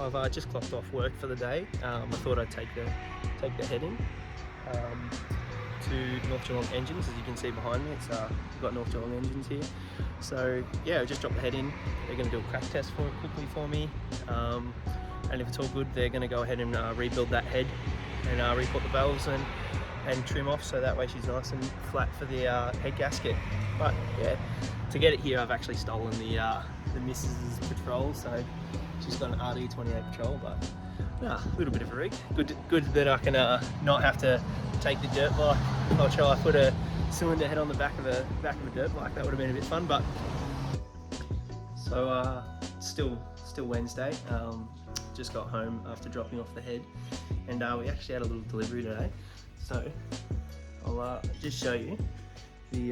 I've just clocked off work for the day. I thought I'd take the head in to North Geelong Engines. As you can see behind me, we've got North Geelong Engines here. So yeah, I just dropped the head in. They're going to do a crack test quickly for me, and if it's all good, they're going to go ahead and rebuild that head and re-put the valves and trim off, so that way she's nice and flat for the head gasket. But yeah, to get it here, I've actually stolen the missus's patrol, so she's got an RD28 patrol, but a little bit of a rig. Good that I can not have to take the dirt bike. Not sure I put a cylinder head on the back of a dirt bike. That would have been a bit fun. But so still Wednesday. Just got home after dropping off the head, and we actually had a little delivery today. So I'll just show you we've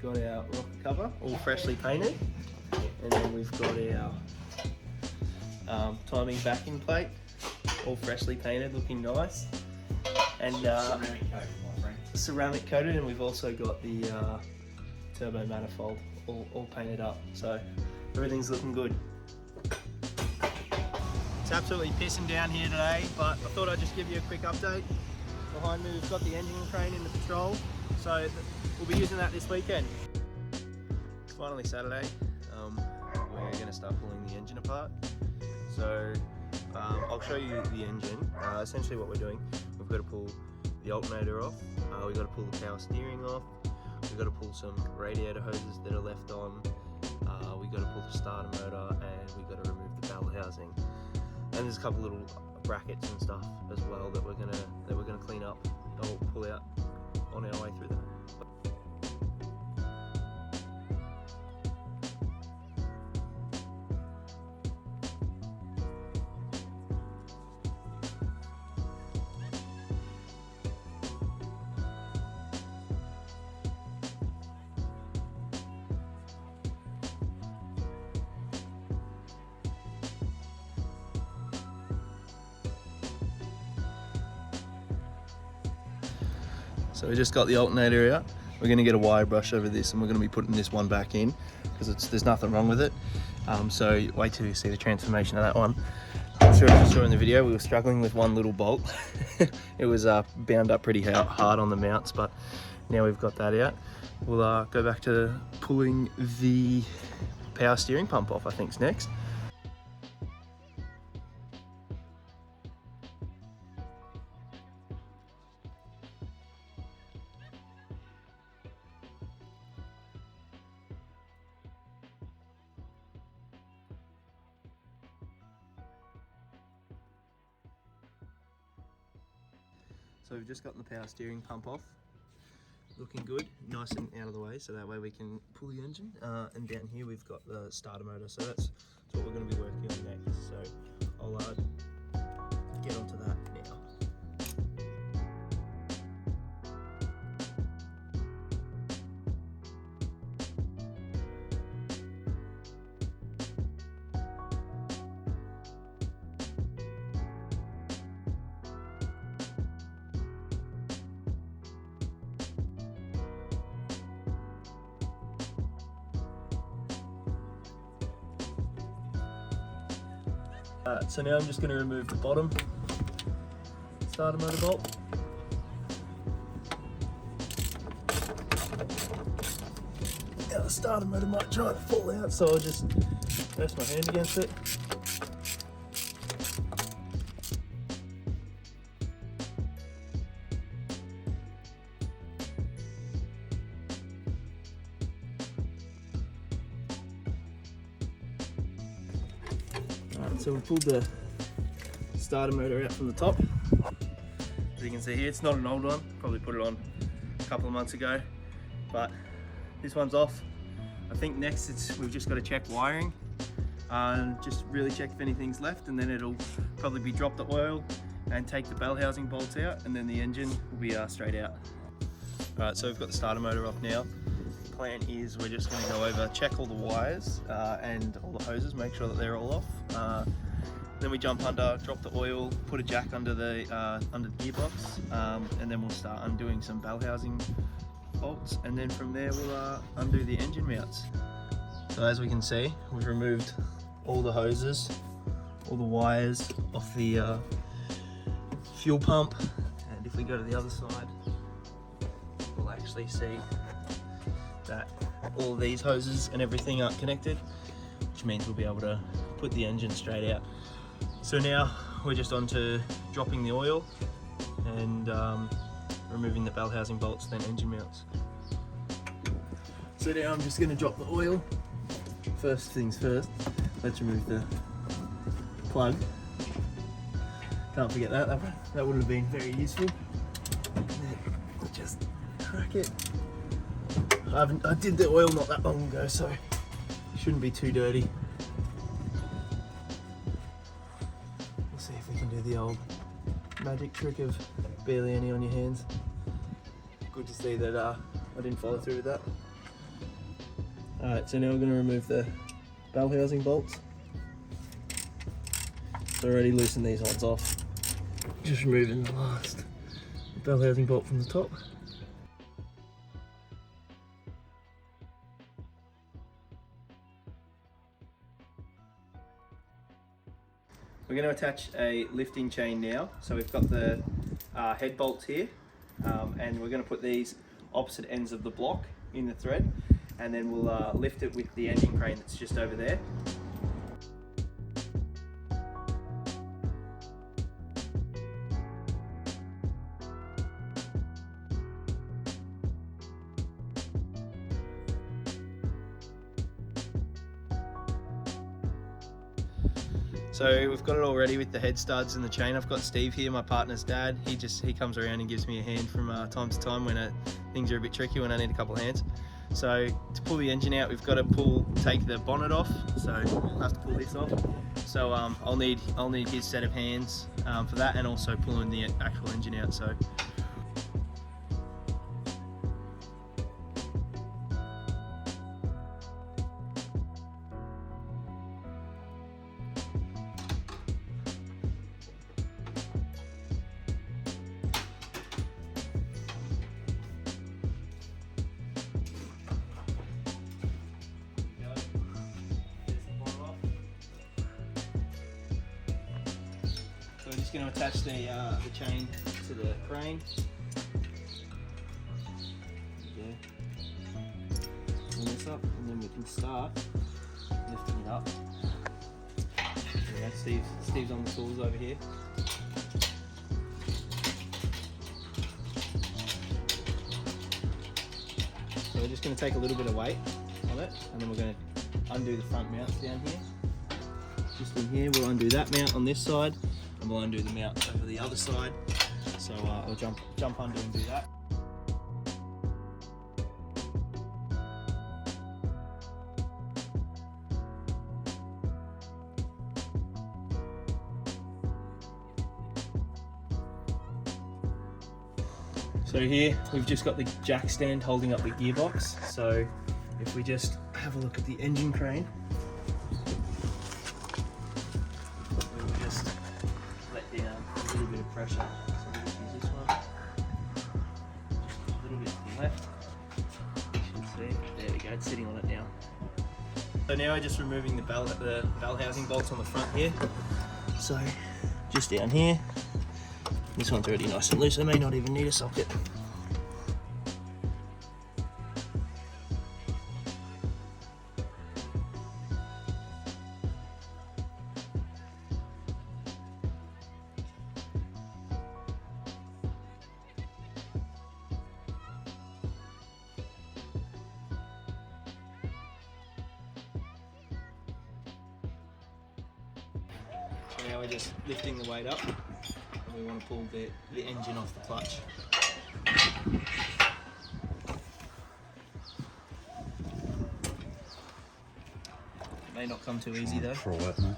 got our rocker cover all freshly painted, and then we've got our timing backing plate all freshly painted, looking nice, and ceramic coated, and we've also got the turbo manifold all painted up, so everything's looking good. It's absolutely pissing down here today, but I thought I'd just give you a quick update. Behind me we've got the engine crane in the patrol, so we'll be using that this weekend. It's finally Saturday. We're going to start pulling the engine apart. So I'll show you the engine. Essentially what we're doing, we've got to pull the alternator off, we've got to pull the power steering off, we've got to pull some radiator hoses that are left on, we've got to pull the starter motor, and we've got to remove the bell housing. And there's a couple little brackets and stuff as well that we're gonna clean up or pull out on our way through that. So we just got the alternator out. We're going to get a wire brush over this, and we're going to be putting this one back in because there's nothing wrong with it. So wait till you see the transformation of that one. I'm sure as you saw in the video, we were struggling with one little bolt. It was bound up pretty hard on the mounts, but now we've got that out. We'll go back to pulling the power steering pump off, I think is next. So we've just gotten the power steering pump off, looking good, nice and out of the way, so that way we can pull the engine. And down here we've got the starter motor, so that's what we're going to be working on next. So I'll get onto that now. So now I'm just going to remove the bottom starter motor bolt. Now the starter motor might try to fall out, so I'll just press my hand against it. So we pulled the starter motor out from the top. As you can see here, it's not an old one. Probably put it on a couple of months ago, but this one's off. I think next we've just got to check wiring and just really check if anything's left, and then it'll probably be drop the oil and take the bell housing bolts out, and then the engine will be straight out. Alright, so we've got the starter motor off now. Plan is we're just going to go over, check all the wires and all the hoses, make sure that they're all off. Then we jump under, drop the oil, put a jack under the gearbox, and then we'll start undoing some bell housing bolts, and then from there we'll undo the engine mounts. So as we can see, we've removed all the hoses, all the wires off the fuel pump, and if we go to the other side, we'll actually see that all of these hoses and everything aren't connected, which means we'll be able to put the engine straight out. So now we're just on to dropping the oil and removing the bell housing bolts, then engine mounts. So now I'm just going to drop the oil. First things first, let's remove the plug. Can't forget that, that would have been very useful. Just crack it. I did the oil not that long ago, so it shouldn't be too dirty. We'll see if we can do the old magic trick of barely any on your hands. Good to see that I didn't follow through with that. Alright, so now we're going to remove the bell housing bolts. So already loosened these ones off. Just removing the last bell housing bolt from the top. We're going to attach a lifting chain now. So we've got the head bolts here, and we're going to put these opposite ends of the block in the thread, and then we'll lift it with the engine crane that's just over there. So we've got it all ready with the head studs and the chain. I've got Steve here, my partner's dad. He comes around and gives me a hand from time to time when things are a bit tricky, when I need a couple of hands. So to pull the engine out, we've got to take the bonnet off. So we'll have to pull this off. So I'll need his set of hands for that, and also pulling the actual engine out. So. We're just going to attach the chain to the crane. Yeah. Pull this up, and then we can start lifting it up. Yeah, Steve's on the tools over here. So we're just going to take a little bit of weight on it, and then we're going to undo the front mounts down here. Just in here, we'll undo that mount on this side, and we'll undo the mount over the other side. So I'll jump under and do that. So here we've just got the jack stand holding up the gearbox. So if we just have a look at the engine crane, we will just let down a little bit of pressure. So we'll just use this one, just a little bit to the left. You should see, there we go, it's sitting on it now. So now we're just removing the bell housing bolts on the front here. So just down here. This one's already nice and loose, I may not even need a socket. So now we're just lifting the weight up. We want to pull the engine off the clutch. It may not come too easy though. For what, man?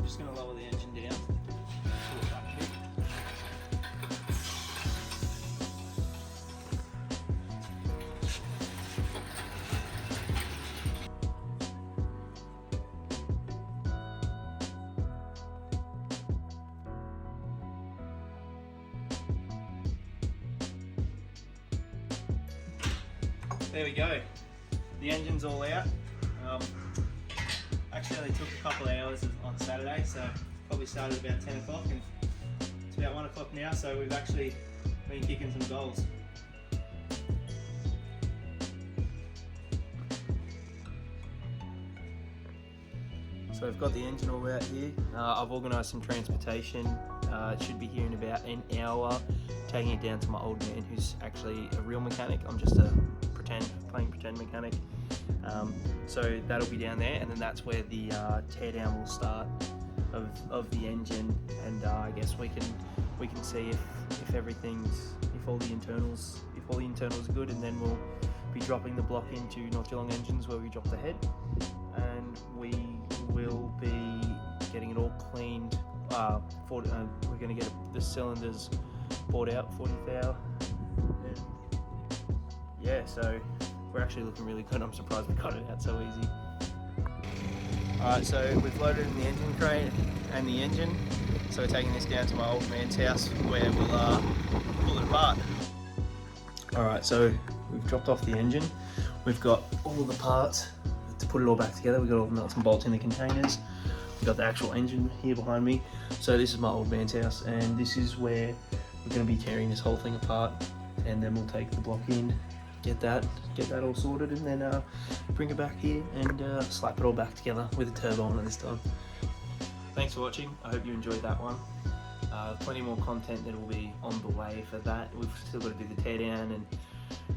Just going to lower the engine down. there we go. The engine's all out. Actually only took a couple of hours on Saturday, so probably started about 10 o'clock and it's about 1 o'clock now, so we've actually been kicking some goals. So we've got the engine all out here. I've organised some transportation. It should be here in about an hour, taking it down to my old man who's actually a real mechanic. I'm just a playing pretend mechanic. So that'll be down there, and then that's where the teardown will start of the engine, and I guess we can see if all the internals are good, and then we'll be dropping the block into Not Too Long Engines where we drop the head, and we will be getting it all cleaned. We're going to get the cylinders bored out 40 thou. Yeah, so we're actually looking really good. I'm surprised we got it out so easy. Alright, so we've loaded in the engine crate and the engine, so we're taking this down to my old man's house where we'll pull it apart. Alright, so we've dropped off the engine. We've got all the parts to put it all back together. We've got all the nuts and bolts in the containers. We've got the actual engine here behind me. So this is my old man's house, and this is where we're going to be tearing this whole thing apart, and then we'll take the block in, get that all sorted, and then bring it back here and slap it all back together with a turbo on it this time. Thanks for watching. I hope you enjoyed that one. Plenty more content that will be on the way for that. We've still got to do the teardown and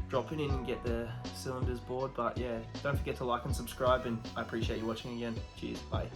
drop it in and get the cylinders bored, but yeah, don't forget to like and subscribe, and I appreciate you watching again. Cheers, bye.